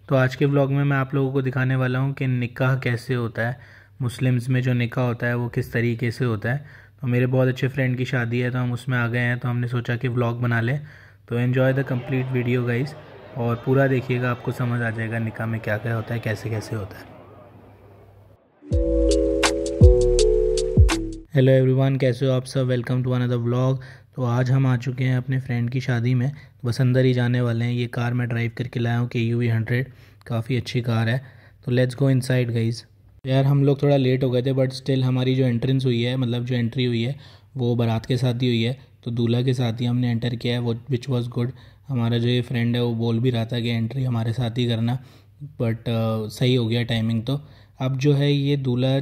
तो आज के व्लॉग में मैं आप लोगों को दिखाने वाला हूँ कि निकाह कैसे होता है। मुस्लिम्स में जो निकाह होता है वो किस तरीके से होता है। तो मेरे बहुत अच्छे फ्रेंड की शादी है तो हम उसमें आ गए हैं, तो हमने सोचा कि व्लॉग बना लें। तो enjoy the complete video guys, और पूरा देखिएगा, आपको समझ आ जाएगा निकाह में क्या क्या होता है, कैसे कैसे होता है। हेलो एवरीवन, कैसे हो आप सब। Welcome to another vlog. तो आज हम आ चुके हैं अपने फ्रेंड की शादी में, बस अंदर ही जाने वाले हैं। ये कार मैं ड्राइव करके लाया हूँ KUV 100, काफ़ी अच्छी कार है। तो लेट्स गो इनसाइड गाइस। यार हम लोग थोड़ा लेट हो गए थे, बट स्टिल हमारी जो एंट्रेंस हुई है, मतलब जो एंट्री हुई है वो बारात के साथ ही हुई है। तो दूल्हा के साथ ही हमने एंटर किया है, वो विच वॉज गुड। हमारा जो ये फ्रेंड है वो बोल भी रहा था कि एंट्री हमारे साथ ही करना, बट सही हो गया टाइमिंग। तो अब जो है ये दूल्हा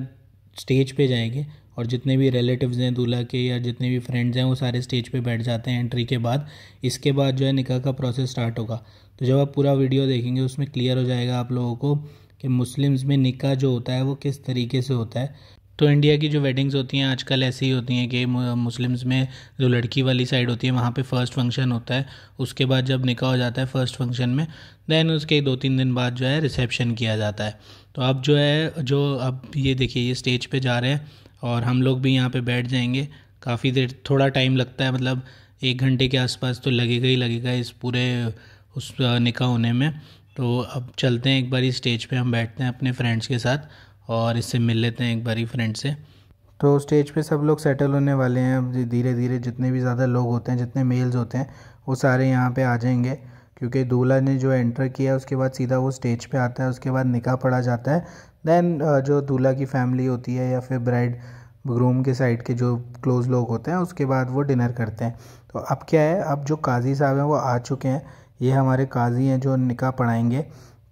स्टेज पे जाएंगे और जितने भी रिलेटिव्स हैं दूल्हा के या जितने भी फ्रेंड्स हैं वो सारे स्टेज पे बैठ जाते हैं एंट्री के बाद। इसके बाद जो है निकाह का प्रोसेस स्टार्ट होगा। तो जब आप पूरा वीडियो देखेंगे उसमें क्लियर हो जाएगा आप लोगों को कि मुस्लिम्स में निकाह जो होता है वो किस तरीके से होता है। तो इंडिया की जो वेडिंग्स होती हैं आजकल ऐसी ही होती हैं कि मुस्लिम्स में जो लड़की वाली साइड होती है वहाँ पे फ़र्स्ट फंक्शन होता है। उसके बाद जब निकाह हो जाता है फ़र्स्ट फंक्शन में, देन उसके 2-3 दिन बाद जो है रिसेप्शन किया जाता है। तो अब जो है अब ये देखिए ये स्टेज पे जा रहे हैं और हम लोग भी यहाँ पे बैठ जाएंगे। काफ़ी देर, थोड़ा टाइम लगता है, मतलब 1 घंटे के आसपास तो लगेगा ही लगेगा इस पूरे उस निकाह होने में। तो अब चलते हैं एक बारी स्टेज पे, हम बैठते हैं अपने फ्रेंड्स के साथ और इससे मिल लेते हैं एक बारी फ्रेंड से। तो स्टेज पे सब लोग सेटल होने वाले हैं। अब धीरे धीरे जितने भी ज़्यादा लोग होते हैं, जितने मेल्स होते हैं, वो सारे यहाँ पे आ जाएंगे, क्योंकि दूल्हा ने जो एंटर किया उसके बाद सीधा वो स्टेज पे आता है। उसके बाद निकाह पढ़ा जाता है। देन जो दूल्हा की फैमिली होती है या फिर ब्राइड ग्रूम के साइड के जो क्लोज़ लोग होते हैं उसके बाद वो डिनर करते हैं। तो अब क्या है, अब जो काजी साहब हैं वो आ चुके हैं। ये हमारे काजी हैं जो निकाह पढ़ाएंगे।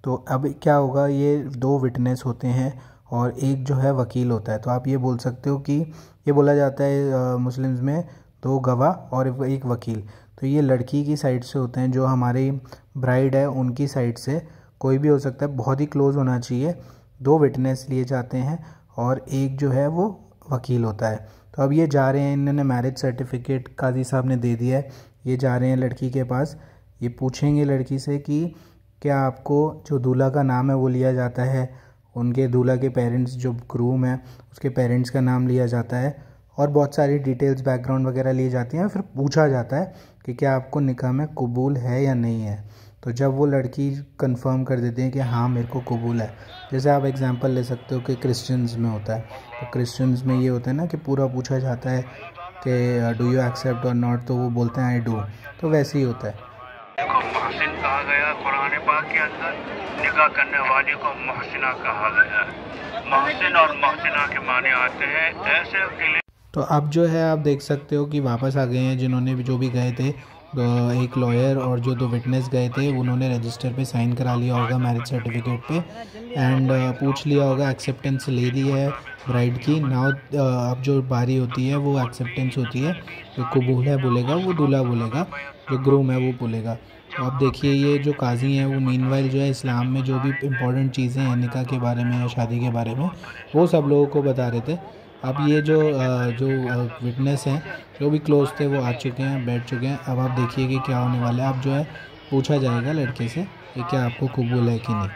तो अब क्या होगा, ये 2 विटनेस होते हैं और एक जो है वकील होता है। तो आप ये बोल सकते हो कि ये बोला जाता है मुस्लिम्स में 2 गवाह और एक वकील। तो ये लड़की की साइड से होते हैं, जो हमारी ब्राइड है उनकी साइड से कोई भी हो सकता है, बहुत ही क्लोज़ होना चाहिए। 2 विटनेस लिए जाते हैं और एक जो है वो वकील होता है। तो अब ये जा रहे हैं, इन्होंने मैरिज सर्टिफिकेट काजी साहब ने दे दिया है। ये जा रहे हैं लड़की के पास। ये पूछेंगे लड़की से कि क्या आपको जो दूल्हा का नाम है वो लिया जाता है, उनके दूल्हा के पेरेंट्स जो ग्रूम है उसके पेरेंट्स का नाम लिया जाता है, और बहुत सारी डिटेल्स बैकग्राउंड वगैरह ली जाती हैं। फिर पूछा जाता है कि क्या आपको निकाह में कबूल है या नहीं है। तो जब वो लड़की कंफर्म कर देती है कि हाँ मेरे को कबूल है, जैसे आप एग्जांपल ले सकते हो कि क्रिश्चियंस में होता है। तो क्रिश्चियंस में ये होता है ना कि पूरा पूछा जाता है कि डू यू एक्सेप्ट और नॉट, तो वो बोलते हैं आई डू। तो वैसे ही होता है। देखो मोहसिन कहा गया कुरान पाक के अंदर, निकाह करने वाली को मोहसिना कहा गया है। मोहसिन और मोहसिना के माने आते हैं ऐसे अकेले। तो अब जो है आप देख सकते हो कि वापस आ गए हैं जिन्होंने भी जो भी गए थे। तो एक लॉयर और जो 2 विटनेस गए थे उन्होंने रजिस्टर पे साइन करा लिया होगा मैरिज सर्टिफिकेट पे, एंड पूछ लिया होगा, एक्सेप्टेंस ले ली है ब्राइड की। नाउ अब जो बारी होती है वो एक्सेप्टेंस होती है। जो कबूल है बोलेगा वो दूल्हा बोलेगा, जो ग्रूम है वो बोलेगा। तो अब देखिए ये जो काजी हैं वो मीनवाइल जो है इस्लाम में जो भी इम्पोर्टेंट चीज़ें हैं निकाह के बारे में या शादी के बारे में वो सब लोगों को बता रहे थे। अब ये जो विटनेस हैं जो भी क्लोज थे वो आ चुके हैं, बैठ चुके हैं। अब आप देखिए कि क्या होने वाला है। अब जो है पूछा जाएगा लड़के से कि क्या आपको कबूल है कि नहीं।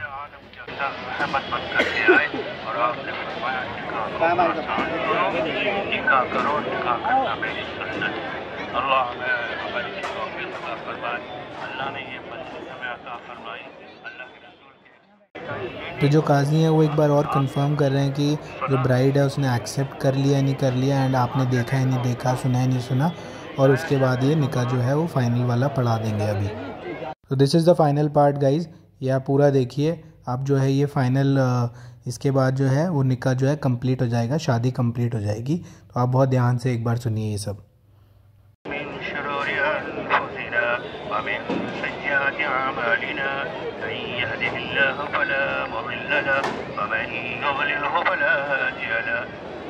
तो जो काजी हैं वो एक बार और कंफर्म कर रहे हैं कि जो ब्राइड है उसने एक्सेप्ट कर लिया नहीं कर लिया, एंड आपने देखा है नहीं देखा, सुना है नहीं सुना, और उसके बाद ये निकाह जो है वो फाइनल वाला पढ़ा देंगे अभी। तो this is the final part guys, ये आप पूरा देखिए। अब जो है ये फाइनल, इसके बाद जो है वो निकाह जो है कंप्लीट हो जाएगा, शादी कंप्लीट हो जाएगी। तो आप बहुत ध्यान से एक बार सुनिए ये सब।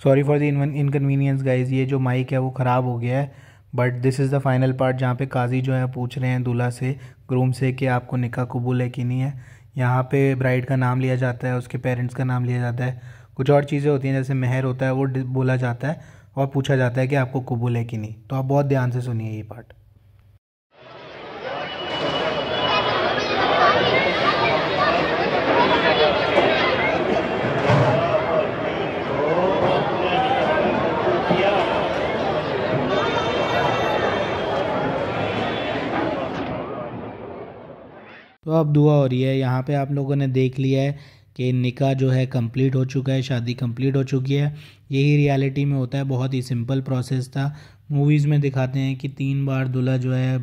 Sorry for the inconvenience guys, ये जो माइक है वो ख़राब हो गया है, but this is the final part जहाँ पे काजी जो है पूछ रहे हैं दूल्हा से, ग्रूम से, कि आपको निकाह कबूल है कि नहीं है। यहाँ पे ब्राइड का नाम लिया जाता है, उसके पेरेंट्स का नाम लिया जाता है, कुछ और चीज़ें होती हैं जैसे मेहर होता है वो बोला जाता है और पूछा जाता है कि आपको कबूल है कि नहीं। तो आप बहुत ध्यान से सुनिए ये पार्ट। तो अब दुआ हो रही है। यहाँ पे आप लोगों ने देख लिया है कि निकाह जो है कंप्लीट हो चुका है, शादी कंप्लीट हो चुकी है। यही रियलिटी में होता है, बहुत ही सिंपल प्रोसेस था। मूवीज़ में दिखाते हैं कि 3 बार दूल्हा जो है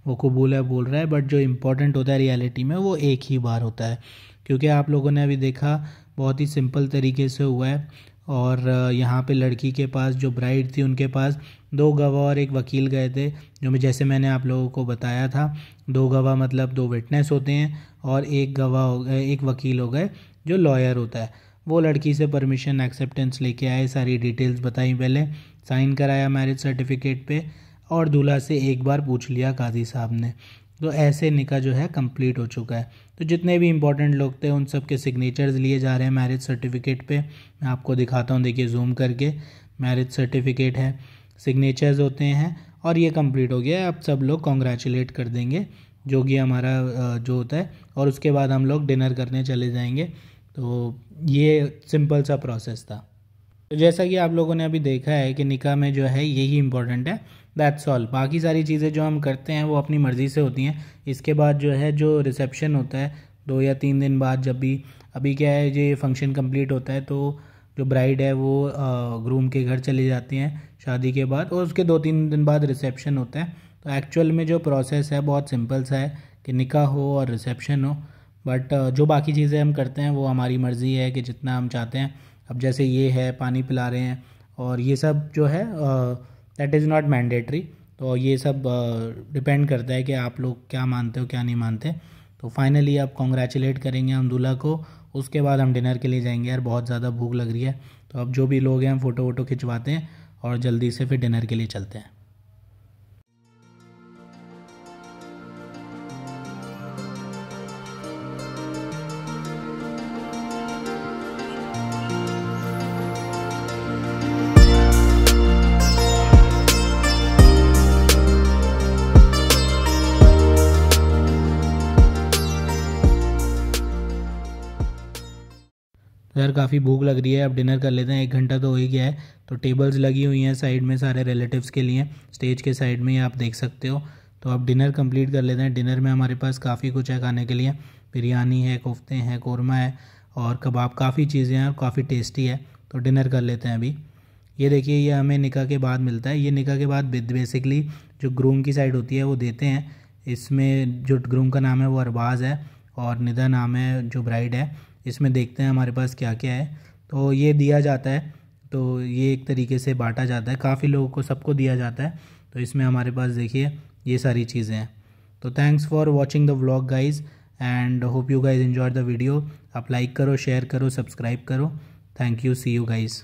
वो कबूल है बोल रहा है, बट जो इम्पोर्टेंट होता है रियलिटी में वो एक ही बार होता है, क्योंकि आप लोगों ने अभी देखा बहुत ही सिंपल तरीके से हुआ है। और यहाँ पे लड़की के पास जो ब्राइड थी उनके पास 2 गवाह और 1 वकील गए थे, जैसे मैंने आप लोगों को बताया था। 2 गवाह मतलब 2 विटनेस होते हैं और 1 गवाह हो गए, 1 वकील हो गए जो लॉयर होता है। वो लड़की से परमिशन एक्सेप्टेंस लेके आए, सारी डिटेल्स बताई, पहले साइन कराया मैरिज सर्टिफिकेट पे और दूल्हा से एक बार पूछ लिया काजी साहब ने। तो ऐसे निकाह जो है कंप्लीट हो चुका है। तो जितने भी इंपॉर्टेंट लोग थे उन सब के सिग्नेचर्स लिए जा रहे हैं मैरिज सर्टिफिकेट पे। मैं आपको दिखाता हूँ, देखिए जूम करके, मैरिज सर्टिफिकेट है, सिग्नेचर्स होते हैं और ये कंप्लीट हो गया है। अब सब लोग कॉन्ग्रेचुलेट कर देंगे जो कि हमारा जो होता है, और उसके बाद हम लोग डिनर करने चले जाएंगे। तो ये सिंपल सा प्रोसेस था। तो जैसा कि आप लोगों ने अभी देखा है कि निकाह में जो है यही इंपॉर्टेंट है, दैट्स ऑल। बाकी सारी चीज़ें जो हम करते हैं वो अपनी मर्ज़ी से होती हैं। इसके बाद जो है जो रिसेप्शन होता है 2 या 3 दिन बाद, जब भी अभी क्या है ये फंक्शन कंप्लीट होता है तो जो ब्राइड है वो ग्रूम के घर चले जाती हैं शादी के बाद, और उसके 2-3 दिन बाद रिसेप्शन होता है। तो एक्चुअल में जो प्रोसेस है बहुत सिंपल सा है कि निकाह हो और रिसेप्शन हो, बट जो बाकी चीज़ें हम करते हैं वो हमारी मर्ज़ी है कि जितना हम चाहते हैं। अब जैसे ये है पानी पिला रहे हैं और ये सब जो है दैट इज़ नॉट मैंडेटरी। तो ये सब डिपेंड करता है कि आप लोग क्या मानते हो क्या नहीं मानते। तो फाइनली अब कॉन्ग्रेचुलेट करेंगे हम दूल्हा को, उसके बाद हम डिनर के लिए जाएंगे। यार बहुत ज़्यादा भूख लग रही है, तो अब जो भी लोग हैं हम फ़ोटो वोटो खिंचवाते हैं और जल्दी से फिर डिनर के लिए चलते हैं। यार काफ़ी भूख लग रही है, अब डिनर कर लेते हैं। 1 घंटा तो हो ही गया है। तो टेबल्स लगी हुई हैं साइड में सारे रिलेटिव्स के लिए, स्टेज के साइड में ही आप देख सकते हो। तो अब डिनर कंप्लीट कर लेते हैं। डिनर में हमारे पास काफ़ी कुछ है खाने के लिए, बिरयानी है, कोफ्ते हैं, कौरमा है और कबाब, काफ़ी चीज़ें हैं और काफ़ी टेस्टी है। तो डिनर कर लेते हैं अभी। ये देखिए, ये हमें निकाह के बाद मिलता है। ये निकाह के बाद बेसिकली जो ग्रूम की साइड होती है वो देते हैं। इसमें जो ग्रूम का नाम है वो अरबाज़ है और निदा नाम है जो ब्राइड है। इसमें देखते हैं हमारे पास क्या क्या है। तो ये दिया जाता है, तो ये एक तरीके से बांटा जाता है, काफ़ी लोगों को, सबको दिया जाता है। तो इसमें हमारे पास देखिए ये सारी चीज़ें हैं। तो thanks for watching the vlog guys and hope you guys enjoy the video. आप लाइक करो, शेयर करो, सब्सक्राइब करो। Thank you, see you guys.